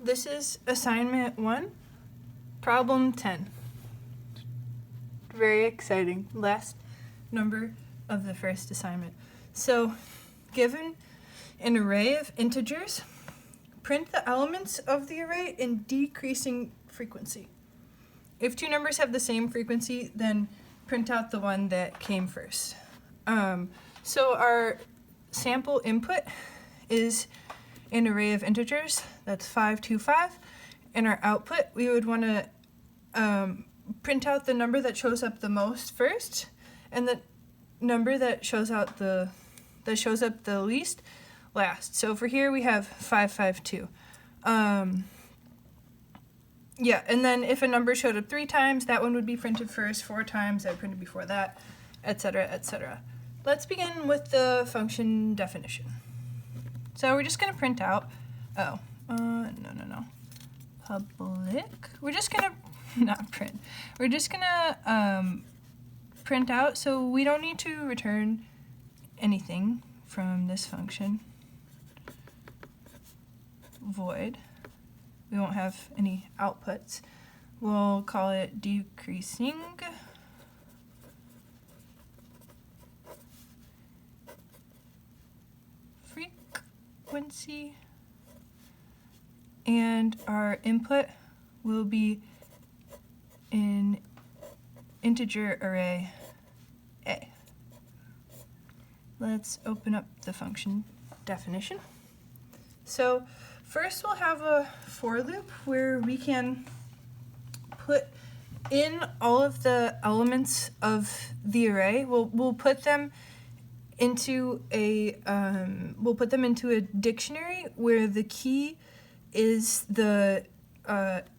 This is assignment 1, problem 10. Very exciting. Last number of the first assignment. So, given an array of integers, print the elements of the array in decreasing frequency. If two numbers have the same frequency, then print out the one that came first. So our sample input is an array of integers, that's 5, 2, 5. And our output, we would want to print out the number that shows up the most first, and the number that shows up the least last. So for here we have 5, 5, 2. Yeah, and then if a number showed up 3 times, that one would be printed first. 4 times, that would print before that, etc., etc. Let's begin with the function definition. So we're just going to print out, public. We're just going to, not print. We're just going to print out, so we don't need to return anything from this function. Void. We won't have any outputs. We'll call it decreasing frequency, and our input will be an integer array A. Let's open up the function definition. So first we'll have a for loop where we can put in all of the elements of the array. We'll put them into a dictionary where the key is the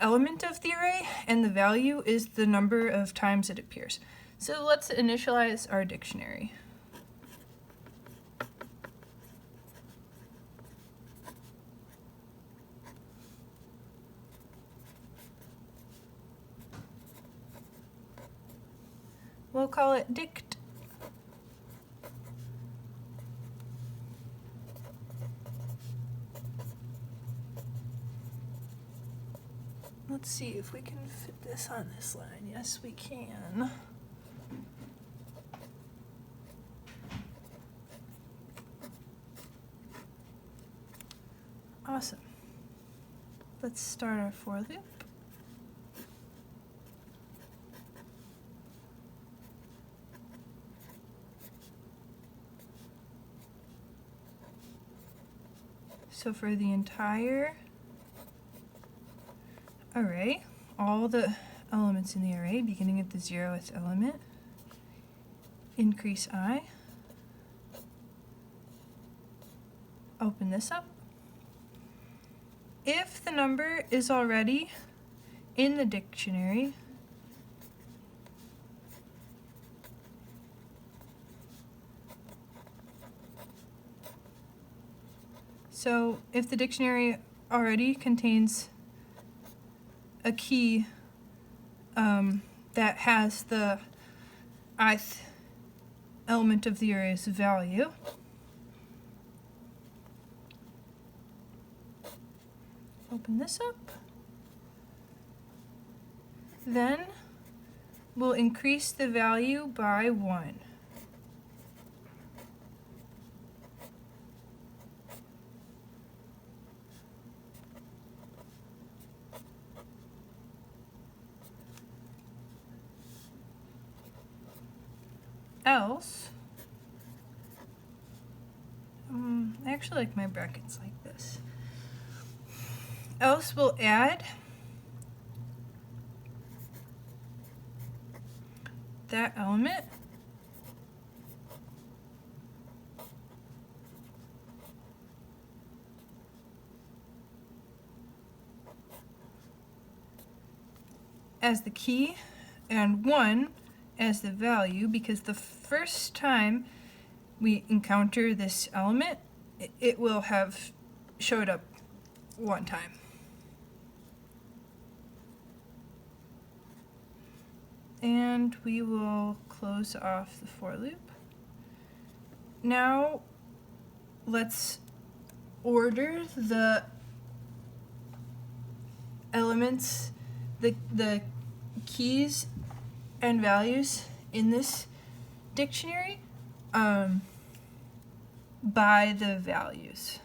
element of the array and the value is the number of times it appears. So let's initialize our dictionary. We'll call it dict. Let's see if we can fit this on this line. Yes, we can. Awesome. Let's start our for loop. So for the entire array, all the elements in the array, beginning at the 0th element, increase I. Open this up. If the number is already in the dictionary, so if the dictionary already contains a key that has the ith element of the array's value, open this up, then we'll increase the value by 1. Else, I actually like my brackets like this. Else we'll add that element as the key and 1 as the value, because the first time we encounter this element, it will have showed up 1 time. And we will close off the for loop. Now let's order the elements, the keys and values in this dictionary by the values,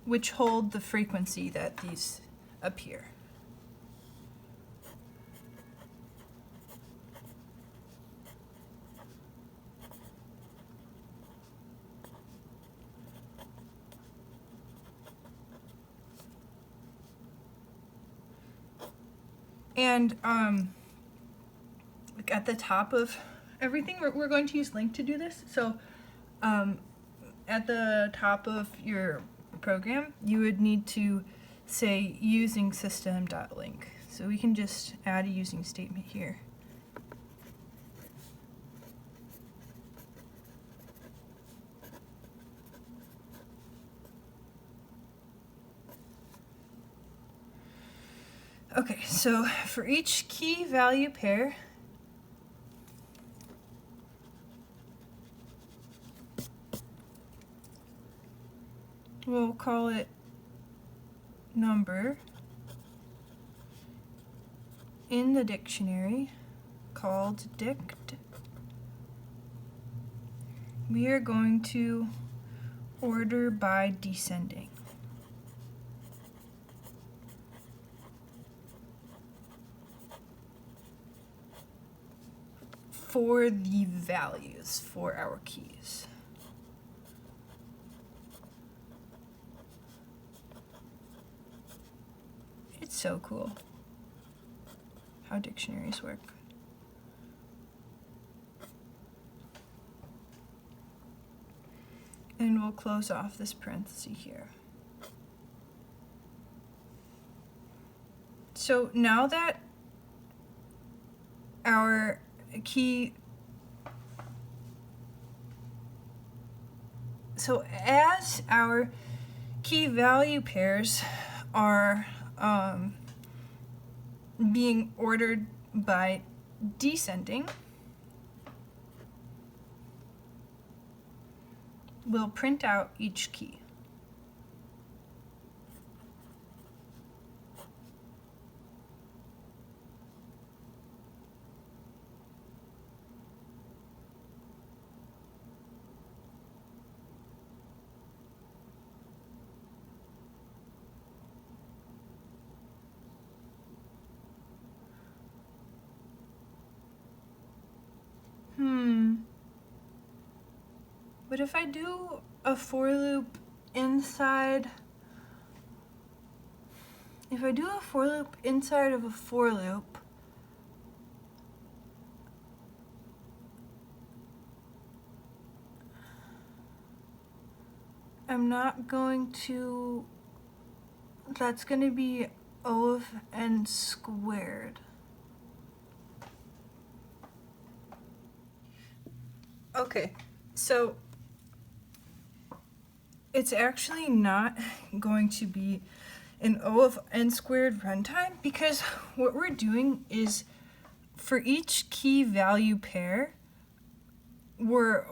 which hold the frequency that these appear. And like at the top of everything, we're going to use LINQ to do this. So at the top of your program, you would need to say using system.LINQ. So we can just add a using statement here. Okay, so for each key value pair, we'll call it number in the dictionary called dict. We are going to order by descending. For the values for our keys. It's so cool how dictionaries work. And we'll close off this parenthesis here. So now that our as our key value pairs are being ordered by descending, we'll print out each key. But if I do a for loop inside, of a for loop, I'm not going to, that's going to be O of n squared. Okay, so it's actually not going to be an O of n squared runtime, because what we're doing is for each key value pair, we're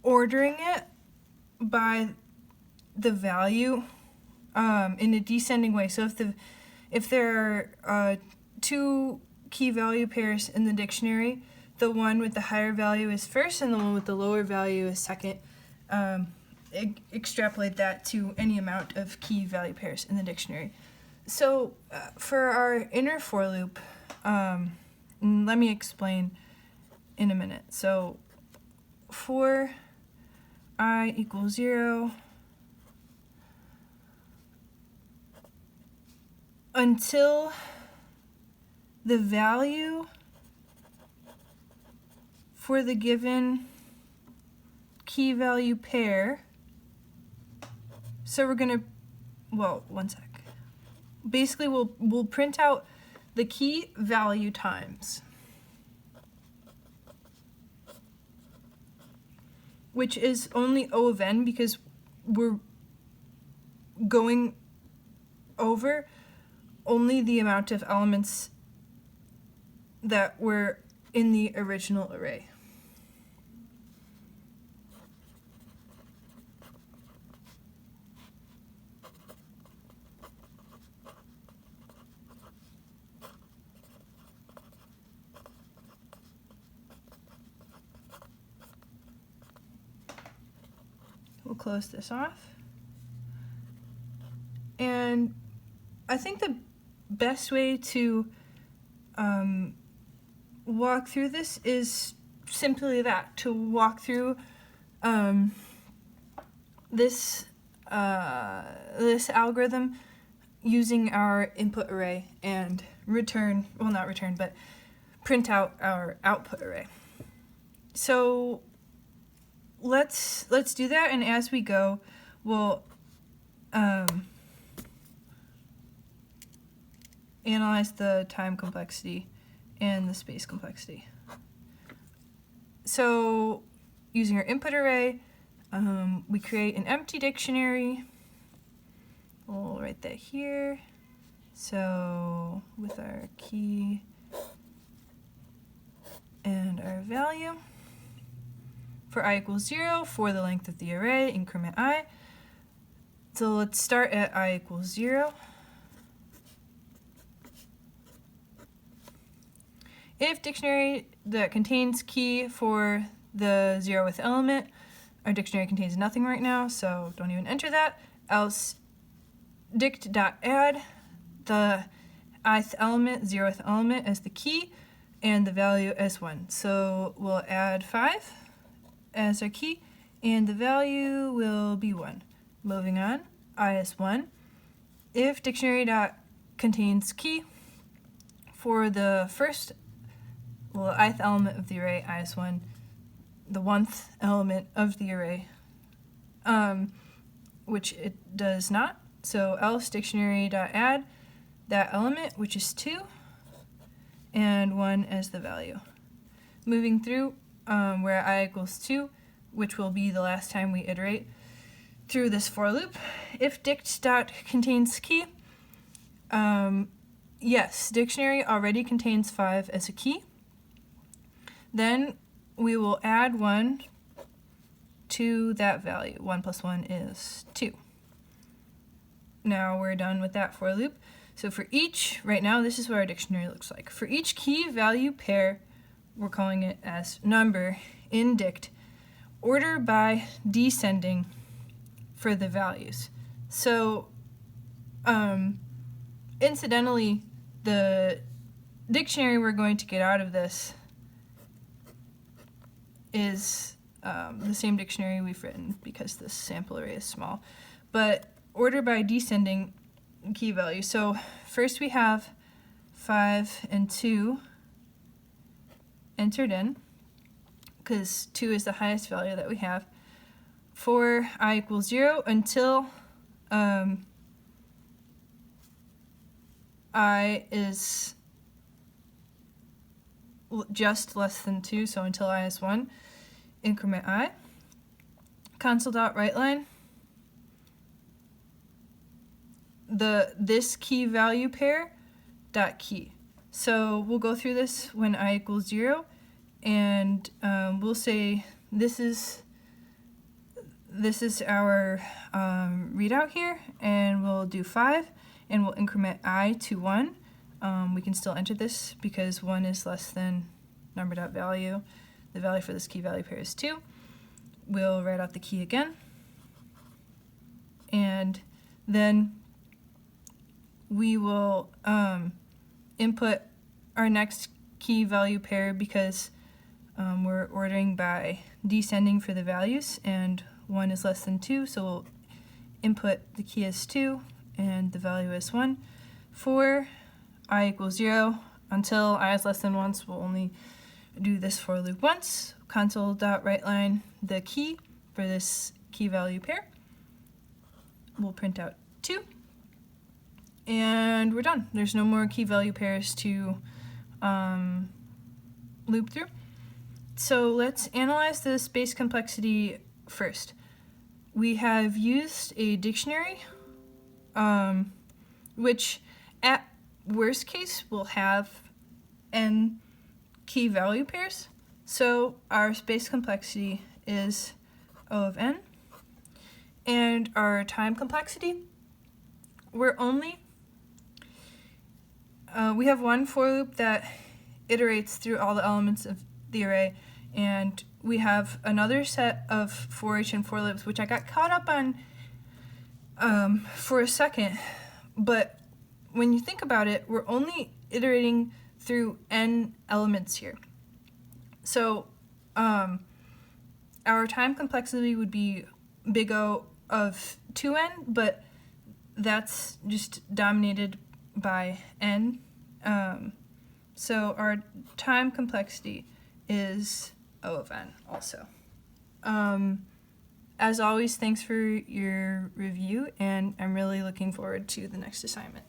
ordering it by the value in a descending way. So if there are two key value pairs in the dictionary, the one with the higher value is first and the one with the lower value is second. Extrapolate that to any amount of key value pairs in the dictionary. So for our inner for loop, let me explain in a minute. So for I equals 0 until the value for the given key value pair. So we're gonna, well, one sec. Basically, we'll print out the key value times, which is only O of n because we're going over only the amount of elements that were in the original array. we'll close this off. And I think the best way to walk through this is simply that, to walk through this algorithm using our input array and print out our output array. So let's do that, and as we go, we'll analyze the time complexity and the space complexity. So using our input array, we create an empty dictionary. We'll write that here. So with our key and our value. For I equals 0, for the length of the array, increment I. So let's start at I equals 0. If dictionary that contains key for the 0th element, our dictionary contains nothing right now, so don't even enter that. Else dict.add the ith element, 0th element as the key, and the value as 1. So we'll add 5 as our key, and the value will be 1. Moving on, I is 1. If dictionary dot contains key for the ith element of the array, I is 1, the 1th element of the array, which it does not. So else dictionary.add that element, which is 2, and 1 as the value. Moving through where I equals 2, which will be the last time we iterate through this for loop. If dict contains key, yes, dictionary already contains 5 as a key. Then we will add 1 to that value. 1 plus 1 is 2. Now we're done with that for loop. So for each, right now this is what our dictionary looks like. For each key value pair, we're calling it as number in dict, order by descending for the values. So incidentally, the dictionary we're going to get out of this is the same dictionary we've written because this sample array is small, but order by descending key value. So first we have 5 and 2 entered in, because 2 is the highest value that we have, for I equals 0 until I is just less than 2, so until I is 1, increment I. Console.WriteLine, this key value pair dot key. So we'll go through this when I equals 0, and we'll say this is our readout here, and we'll do 5, and we'll increment I to 1. We can still enter this because 1 is less than number.value. The value for this key value pair is 2. We'll write out the key again, and then we will input our next key value pair because we're ordering by descending for the values, and 1 is less than 2, so we'll input the key as 2 and the value is 1. For I equals 0 until I is less than 1, so we'll only do this for loop once. Console.WriteLine the key for this key value pair. We'll print out 2. And we're done. There's no more key value pairs to loop through. So let's analyze the space complexity first. We have used a dictionary, which at worst case will have n key value pairs. So our space complexity is O of n. And our time complexity, we're only we have one for loop that iterates through all the elements of the array, and we have another set of for each and for loops, which I got caught up on for a second. But when you think about it, we're only iterating through n elements here. So our time complexity would be big O of 2n, but that's just dominated by n. So our time complexity is O of n also. As always, thanks for your review, and I'm really looking forward to the next assignment.